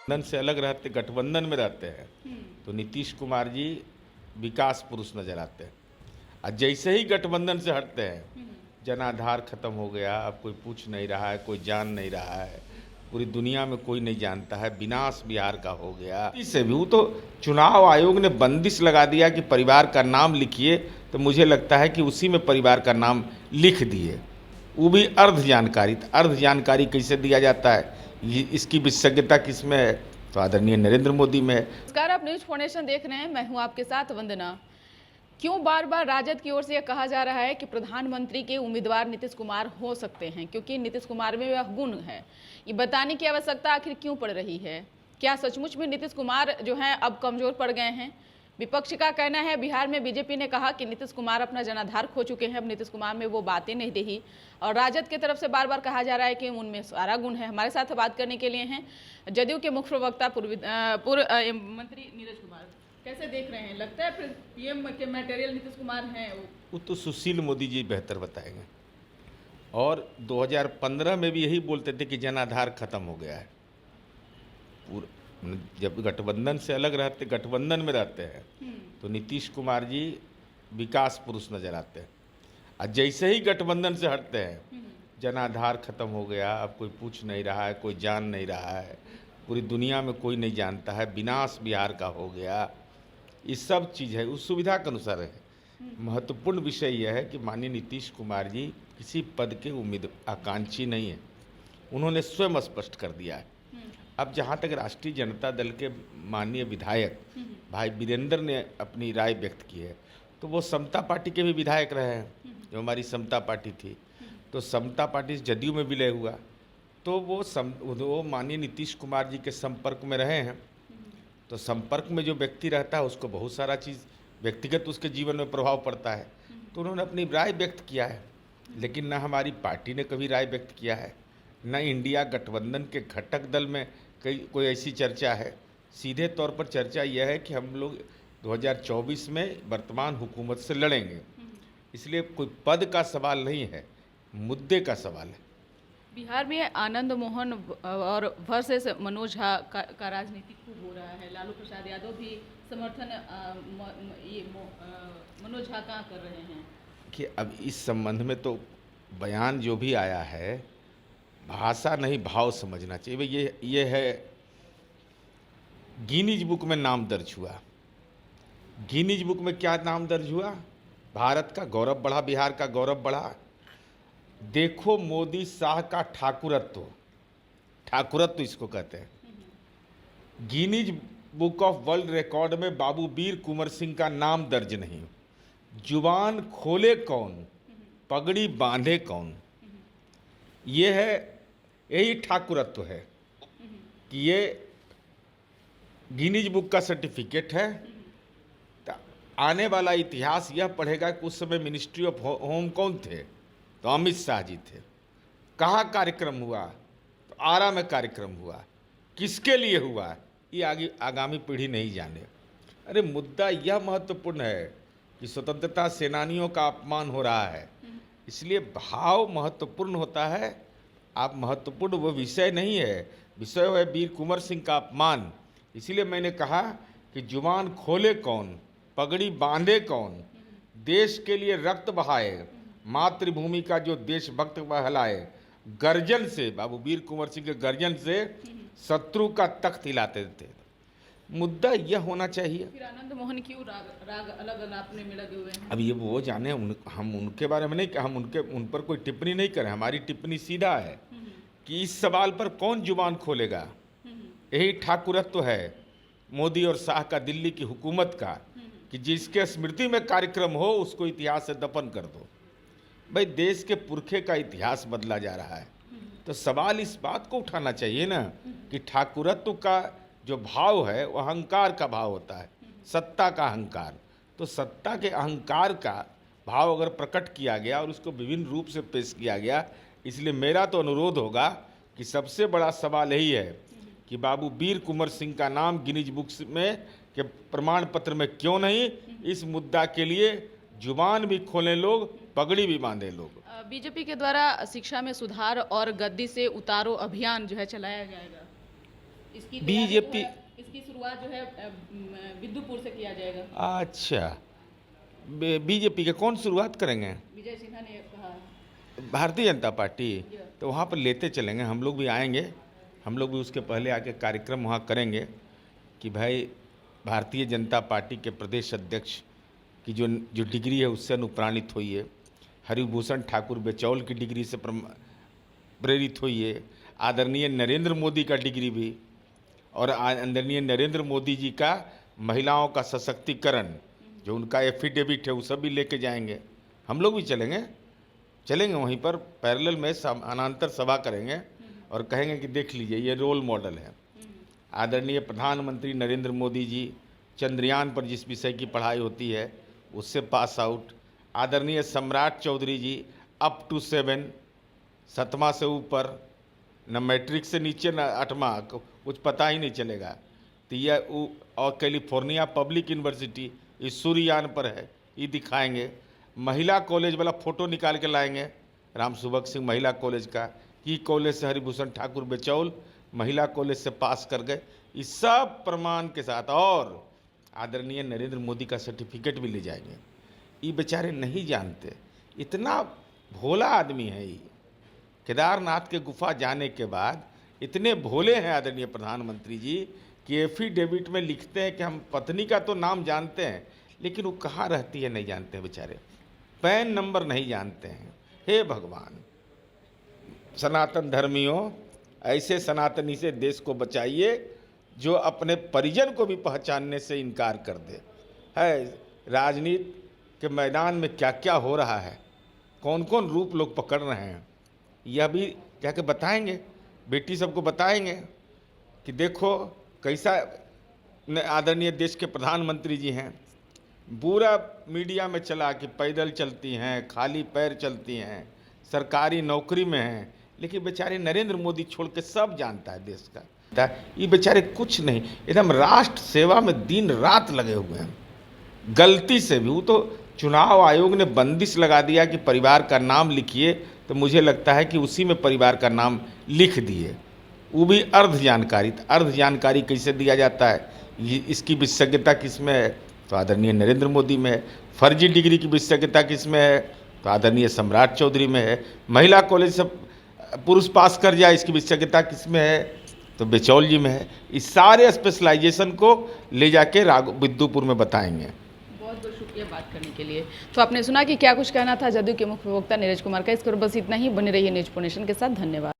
गठबंधन से अलग रहते, गठबंधन में रहते हैं तो नीतीश कुमार जी विकास पुरुष नजर आते हैं। और जैसे ही गठबंधन से हटते हैं जनाधार खत्म हो गया, अब कोई पूछ नहीं रहा है, कोई जान नहीं रहा है, पूरी दुनिया में कोई नहीं जानता है, विनाश बिहार का हो गया। इससे भी वो तो चुनाव आयोग ने बंदिश लगा दिया कि परिवार का नाम लिखिए, तो मुझे लगता है कि उसी में परिवार का नाम लिख दिए, वो भी अर्ध जानकारी। अर्ध जानकारी कैसे दिया जाता है, ये इसकी विशेषज्ञता किसमें है? तो आदरणीय नरेंद्र मोदी में है। नमस्कार, आप न्यूज फाउंडेशन देख रहे हैं, मैं हूं आपके साथ वंदना। क्यों बार बार राजद की ओर से यह कहा जा रहा है कि प्रधानमंत्री के उम्मीदवार नीतीश कुमार हो सकते हैं क्योंकि नीतीश कुमार में वह गुण है? ये बताने की आवश्यकता आखिर क्यों पड़ रही है? क्या सचमुच में नीतीश कुमार जो हैं अब कमजोर पड़ गए हैं? विपक्ष का कहना है, बिहार में बीजेपी ने कहा कि नीतीश कुमार अपना जनाधार खो चुके हैं, अब नीतीश कुमार में वो बातें नहीं रही। और राजद की तरफ से बार बार कहा जा रहा है कि उनमें सारा गुण है। हमारे साथ बात करने के लिए हैं जदयू के मुख्य प्रवक्ता पूर्व मंत्री नीरज कुमार। कैसे देख रहे हैं, लगता है पीएम के मटेरियल नीतीश कुमार हैं? वो तो सुशील मोदी जी बेहतर बताएंगे। और 2015 में भी यही बोलते थे कि जनाधार खत्म हो गया है। जब गठबंधन से अलग रहते, गठबंधन में रहते हैं तो नीतीश कुमार जी विकास पुरुष नजर आते हैं। और जैसे ही गठबंधन से हटते हैं जनाधार खत्म हो गया, अब कोई पूछ नहीं रहा है, कोई जान नहीं रहा है, पूरी दुनिया में कोई नहीं जानता है, विनाश बिहार का हो गया। ये सब चीज़ है, उस सुविधा के अनुसार है। महत्वपूर्ण विषय यह है कि माननीय नीतीश कुमार जी किसी पद के आकांक्षी नहीं है, उन्होंने स्वयं स्पष्ट कर दिया है। अब जहाँ तक राष्ट्रीय जनता दल के माननीय विधायक भाई वीरेंद्र ने अपनी राय व्यक्त की है, तो वो समता पार्टी के भी विधायक रहे हैं, जो हमारी समता पार्टी थी, तो समता पार्टी से जदयू में विलय हुआ, तो वो माननीय नीतीश कुमार जी के संपर्क में रहे हैं। तो संपर्क में जो व्यक्ति रहता है उसको बहुत सारा चीज़ व्यक्तिगत उसके जीवन में प्रभाव पड़ता है, तो उन्होंने अपनी राय व्यक्त किया है। लेकिन न हमारी पार्टी ने कभी राय व्यक्त किया है, न इंडिया गठबंधन के घटक दल में कोई ऐसी चर्चा है। सीधे तौर पर चर्चा यह है कि हम लोग 2024 में वर्तमान हुकूमत से लड़ेंगे, इसलिए कोई पद का सवाल नहीं है, मुद्दे का सवाल है। बिहार में आनंद मोहन और वर्सेस मनोज झा का राजनीति खूब हो रहा है। लालू प्रसाद यादव भी समर्थन मनोज झा का कर रहे हैं कि अब इस संबंध में तो बयान जो भी आया है, भाषा नहीं भाव समझना चाहिए। भाई ये है, गिनीज बुक में नाम दर्ज हुआ। गिनीज बुक में क्या नाम दर्ज हुआ? भारत का गौरव बढ़ा, बिहार का गौरव बढ़ा। देखो मोदी शाह का ठाकुरत्व, ठाकुरत्व इसको कहते हैं। Guinness book of world record में बाबू वीर कुंवर सिंह का नाम दर्ज नहीं। जुबान खोले कौन, पगड़ी बांधे कौन, ये है, यही ठाकुरत्व है कि ये गिनीज बुक का सर्टिफिकेट है। तो आने वाला इतिहास यह पढ़ेगा कि उस समय मिनिस्ट्री ऑफ होम कौन थे, तो अमित शाह जी थे। कहाँ कार्यक्रम हुआ? तो आरा में कार्यक्रम हुआ। किसके लिए हुआ, ये आगे आगामी पीढ़ी नहीं जाने। अरे मुद्दा यह महत्वपूर्ण है कि स्वतंत्रता सेनानियों का अपमान हो रहा है, इसलिए भाव महत्वपूर्ण होता है। आप महत्वपूर्ण वो विषय नहीं है, विषय है वीर कुंवर सिंह का अपमान। इसीलिए मैंने कहा कि जुबान खोले कौन, पगड़ी बांधे कौन, देश के लिए रक्त बहाए, मातृभूमि का जो देशभक्त बहलाए, गर्जन से, बाबू वीर कुंवर सिंह के गर्जन से शत्रु का तख्त हिलाते थे। मुद्दा यह होना चाहिए। फिर आनंद मोहन क्यों राग अलग नापने में लगे हुए हैं? अब ये वो जाने, हम उनके बारे में नहीं, हम उन पर कोई टिप्पणी नहीं करें। हमारी टिप्पणी सीधा है कि इस सवाल पर कौन जुबान खोलेगा। यही ठाकुरत्व है मोदी और शाह का, दिल्ली की हुकूमत का, कि जिसके स्मृति में कार्यक्रम हो उसको इतिहास से दफन कर दो। भाई देश के पुरखे का इतिहास बदला जा रहा है, तो सवाल इस बात को उठाना चाहिए ना कि ठाकुरत्व का जो भाव है वो अहंकार का भाव होता है, सत्ता का अहंकार। तो सत्ता के अहंकार का भाव अगर प्रकट किया गया और उसको विभिन्न रूप से पेश किया गया, इसलिए मेरा तो अनुरोध होगा कि सबसे बड़ा सवाल यही है कि बाबू वीर कुंवर सिंह का नाम गिनीज बुक्स में के प्रमाण पत्र में क्यों नहीं। इस मुद्दा के लिए जुबान भी खोलें लोग, पगड़ी भी बांधे लोग। बीजेपी के द्वारा शिक्षा में सुधार और गद्दी से उतारो अभियान जो है चलाया जाएगा। इसकी बीजेपी इसकी शुरुआत जो है विद्युपुर से किया जाएगा। अच्छा, बीजेपी के कौन शुरुआत करेंगे? विजय सिन्हा ने कहा है। भारतीय जनता पार्टी, तो वहाँ पर लेते चलेंगे, हम लोग भी आएंगे, हम लोग भी उसके पहले आके कार्यक्रम वहाँ करेंगे कि भाई भारतीय जनता पार्टी के प्रदेश अध्यक्ष की जो डिग्री है उससे अनुप्राणित होइए, हरिभूषण ठाकुर बेचौल की डिग्री से प्रेरित होइए, आदरणीय नरेंद्र मोदी का डिग्री भी, और आदरणीय नरेंद्र मोदी जी का महिलाओं का सशक्तिकरण जो उनका एफिडेविट है वो सब भी लेके जाएंगे। हम लोग भी चलेंगे वहीं पर पैरेलल में समानांतर सभा करेंगे और कहेंगे कि देख लीजिए ये रोल मॉडल है। आदरणीय प्रधानमंत्री नरेंद्र मोदी जी चंद्रयान पर जिस विषय की पढ़ाई होती है उससे पास आउट, आदरणीय सम्राट चौधरी जी अप टू 7 7वां से ऊपर, न मैट्रिक से नीचे न 8वां, कुछ पता ही नहीं चलेगा। तो यह और कैलिफोर्निया पब्लिक यूनिवर्सिटी इस सूर्ययान पर है, ये दिखाएंगे। महिला कॉलेज वाला फ़ोटो निकाल के लाएंगे राम सुभग सिंह महिला कॉलेज का, कि कॉलेज से हरिभूषण ठाकुर बेचौल महिला कॉलेज से पास कर गए, इस सब प्रमाण के साथ, और आदरणीय नरेंद्र मोदी का सर्टिफिकेट भी ले जाएंगे। ये बेचारे नहीं जानते, इतना भोला आदमी है ये। केदारनाथ के गुफा जाने के बाद इतने भोले हैं आदरणीय प्रधानमंत्री जी कि एफिडेविट में लिखते हैं कि हम पत्नी का तो नाम जानते हैं लेकिन वो कहाँ रहती है नहीं जानते हैं बेचारे, पैन नंबर नहीं जानते हैं। हे भगवान, सनातन धर्मियों, ऐसे सनातनी से देश को बचाइए जो अपने परिजन को भी पहचानने से इनकार कर दे। है राजनीति के मैदान में क्या क्या हो रहा है, कौन कौन रूप लोग पकड़ रहे हैं, यह भी क्या के बताएंगे, बेटी सबको बताएंगे कि देखो कैसा आदरणीय देश के प्रधानमंत्री जी हैं। पूरा मीडिया में चला कि पैदल चलती हैं, खाली पैर चलती हैं, सरकारी नौकरी में हैं, लेकिन बेचारे नरेंद्र मोदी छोड़ के सब जानता है देश का। ये बेचारे कुछ नहीं, एकदम राष्ट्र सेवा में दिन रात लगे हुए हैं। गलती से भी वो तो चुनाव आयोग ने बंदिश लगा दिया कि परिवार का नाम लिखिए, तो मुझे लगता है कि उसी में परिवार का नाम लिख दिए, वो भी अर्ध जानकारी। अर्ध जानकारी कैसे दिया जाता है, ये इसकी विशेषज्ञता किस में है, तो आदरणीय नरेंद्र मोदी में है। फर्जी डिग्री की विशेषज्ञता किस में है, तो आदरणीय सम्राट चौधरी में है। महिला कॉलेज से पुरुष पास कर जाए, इसकी विशेषज्ञता किस में है, तो बेचौल जी में है। इस सारे स्पेशलाइजेशन को ले जाके विद्युपुर में बताएंगे। बहुत बहुत शुक्रिया बात करने के लिए। तो आपने सुना कि क्या कुछ कहना था जदयू के मुख्य प्रवक्ता नीरज कुमार का। इस पर बस इतना ही। बने रहिए न्यूज नेशन के साथ। धन्यवाद।